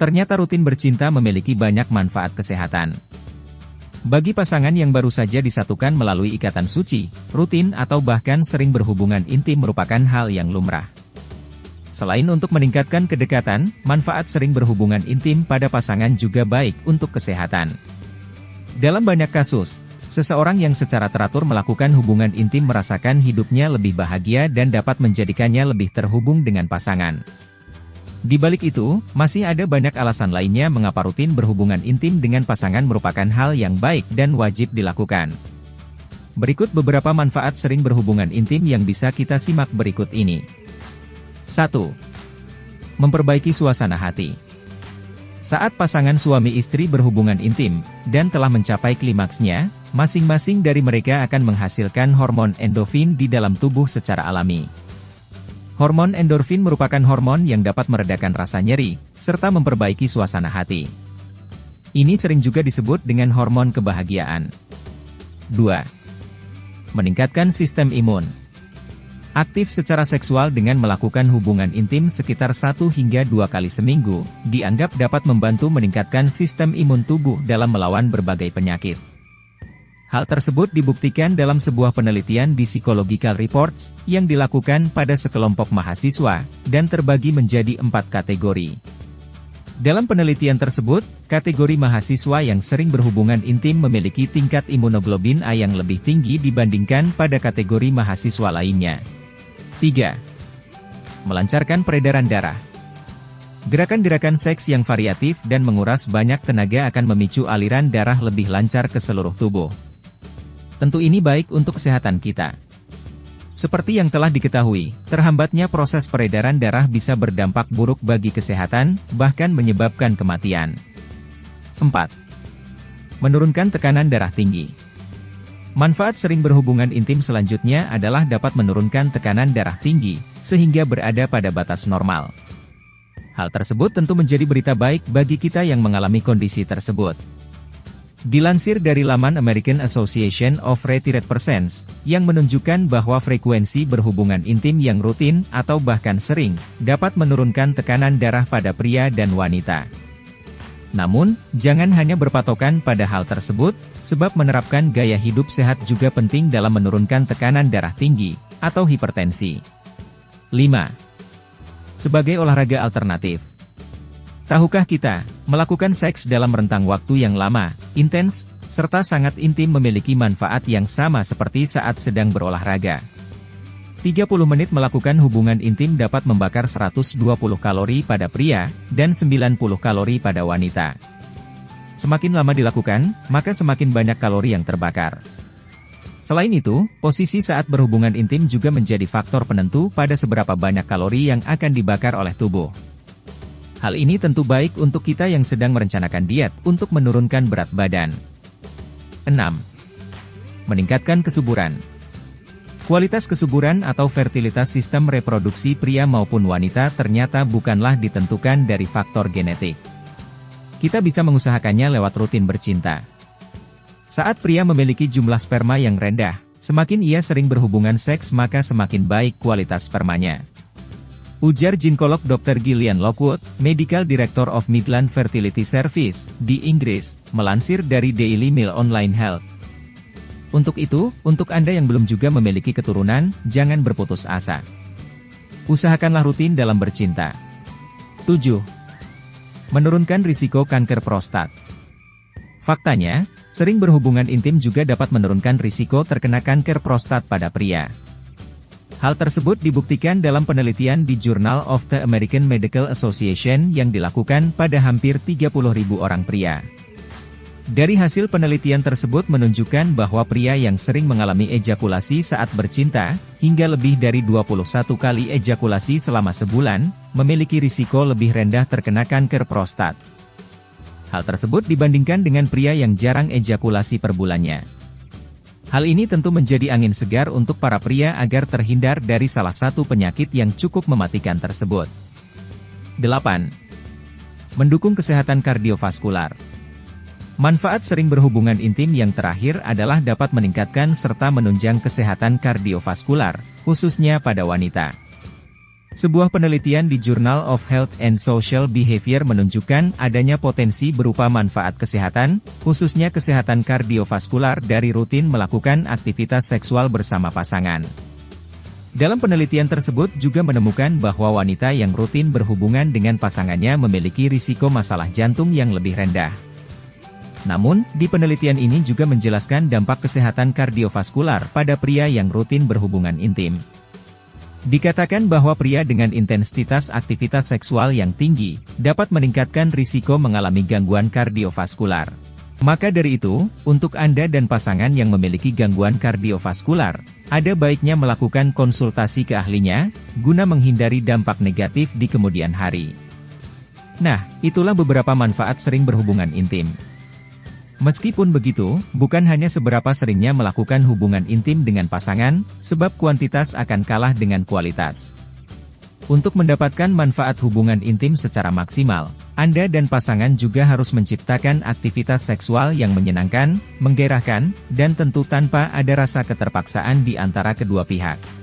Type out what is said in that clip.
Ternyata rutin bercinta memiliki banyak manfaat kesehatan. Bagi pasangan yang baru saja disatukan melalui ikatan suci, rutin atau bahkan sering berhubungan intim merupakan hal yang lumrah. Selain untuk meningkatkan kedekatan, manfaat sering berhubungan intim pada pasangan juga baik untuk kesehatan. Dalam banyak kasus, seseorang yang secara teratur melakukan hubungan intim merasakan hidupnya lebih bahagia dan dapat menjadikannya lebih terhubung dengan pasangan. Di balik itu, masih ada banyak alasan lainnya mengapa rutin berhubungan intim dengan pasangan merupakan hal yang baik dan wajib dilakukan. Berikut beberapa manfaat sering berhubungan intim yang bisa kita simak berikut ini. 1. Memperbaiki suasana hati. Saat pasangan suami istri berhubungan intim, dan telah mencapai klimaksnya, masing-masing dari mereka akan menghasilkan hormon endorfin di dalam tubuh secara alami. Hormon endorfin merupakan hormon yang dapat meredakan rasa nyeri, serta memperbaiki suasana hati. Ini sering juga disebut dengan hormon kebahagiaan. 2. Meningkatkan sistem imun. Aktif secara seksual dengan melakukan hubungan intim sekitar 1 hingga 2 kali seminggu, dianggap dapat membantu meningkatkan sistem imun tubuh dalam melawan berbagai penyakit. Hal tersebut dibuktikan dalam sebuah penelitian di Psychological Reports, yang dilakukan pada sekelompok mahasiswa, dan terbagi menjadi 4 kategori. Dalam penelitian tersebut, kategori mahasiswa yang sering berhubungan intim memiliki tingkat imunoglobin A yang lebih tinggi dibandingkan pada kategori mahasiswa lainnya. 3. Melancarkan peredaran darah. Gerakan-gerakan seks yang variatif dan menguras banyak tenaga akan memicu aliran darah lebih lancar ke seluruh tubuh. Tentu ini baik untuk kesehatan kita. Seperti yang telah diketahui, terhambatnya proses peredaran darah bisa berdampak buruk bagi kesehatan, bahkan menyebabkan kematian. 4. Menurunkan tekanan darah tinggi. Manfaat sering berhubungan intim selanjutnya adalah dapat menurunkan tekanan darah tinggi, sehingga berada pada batas normal. Hal tersebut tentu menjadi berita baik bagi kita yang mengalami kondisi tersebut. Dilansir dari laman American Association of Retired Persons, yang menunjukkan bahwa frekuensi berhubungan intim yang rutin atau bahkan sering, dapat menurunkan tekanan darah pada pria dan wanita. Namun, jangan hanya berpatokan pada hal tersebut, sebab menerapkan gaya hidup sehat juga penting dalam menurunkan tekanan darah tinggi, atau hipertensi. 5. Sebagai olahraga alternatif. Tahukah kita, melakukan seks dalam rentang waktu yang lama, intens, serta sangat intim memiliki manfaat yang sama seperti saat sedang berolahraga. 30 menit melakukan hubungan intim dapat membakar 120 kalori pada pria, dan 90 kalori pada wanita. Semakin lama dilakukan, maka semakin banyak kalori yang terbakar. Selain itu, posisi saat berhubungan intim juga menjadi faktor penentu pada seberapa banyak kalori yang akan dibakar oleh tubuh. Hal ini tentu baik untuk kita yang sedang merencanakan diet untuk menurunkan berat badan. 6. Meningkatkan kesuburan. Kualitas kesuburan atau fertilitas sistem reproduksi pria maupun wanita ternyata bukanlah ditentukan dari faktor genetik. Kita bisa mengusahakannya lewat rutin bercinta. Saat pria memiliki jumlah sperma yang rendah, semakin ia sering berhubungan seks maka semakin baik kualitas spermanya. Ujar ginekolog Dr. Gillian Lockwood, Medical Director of Midland Fertility Service, di Inggris, melansir dari Daily Mail Online Health. Untuk itu, untuk Anda yang belum juga memiliki keturunan, jangan berputus asa. Usahakanlah rutin dalam bercinta. 7. Menurunkan risiko kanker prostat. Faktanya, sering berhubungan intim juga dapat menurunkan risiko terkena kanker prostat pada pria. Hal tersebut dibuktikan dalam penelitian di Journal of the American Medical Association yang dilakukan pada hampir 30.000 orang pria. Dari hasil penelitian tersebut menunjukkan bahwa pria yang sering mengalami ejakulasi saat bercinta, hingga lebih dari 21 kali ejakulasi selama sebulan, memiliki risiko lebih rendah terkena kanker prostat. Hal tersebut dibandingkan dengan pria yang jarang ejakulasi per bulannya. Hal ini tentu menjadi angin segar untuk para pria agar terhindar dari salah satu penyakit yang cukup mematikan tersebut. 8. Mendukung kesehatan kardiovaskular. Manfaat sering berhubungan intim yang terakhir adalah dapat meningkatkan serta menunjang kesehatan kardiovaskular, khususnya pada wanita. Sebuah penelitian di Journal of Health and Social Behavior menunjukkan adanya potensi berupa manfaat kesehatan, khususnya kesehatan kardiovaskular dari rutin melakukan aktivitas seksual bersama pasangan. Dalam penelitian tersebut juga menemukan bahwa wanita yang rutin berhubungan dengan pasangannya memiliki risiko masalah jantung yang lebih rendah. Namun, di penelitian ini juga menjelaskan dampak kesehatan kardiovaskular pada pria yang rutin berhubungan intim. Dikatakan bahwa pria dengan intensitas aktivitas seksual yang tinggi, dapat meningkatkan risiko mengalami gangguan kardiovaskular. Maka dari itu, untuk Anda dan pasangan yang memiliki gangguan kardiovaskular, ada baiknya melakukan konsultasi ke ahlinya, guna menghindari dampak negatif di kemudian hari. Nah, itulah beberapa manfaat sering berhubungan intim. Meskipun begitu, bukan hanya seberapa seringnya melakukan hubungan intim dengan pasangan, sebab kuantitas akan kalah dengan kualitas. Untuk mendapatkan manfaat hubungan intim secara maksimal, Anda dan pasangan juga harus menciptakan aktivitas seksual yang menyenangkan, menggairahkan, dan tentu tanpa ada rasa keterpaksaan di antara kedua pihak.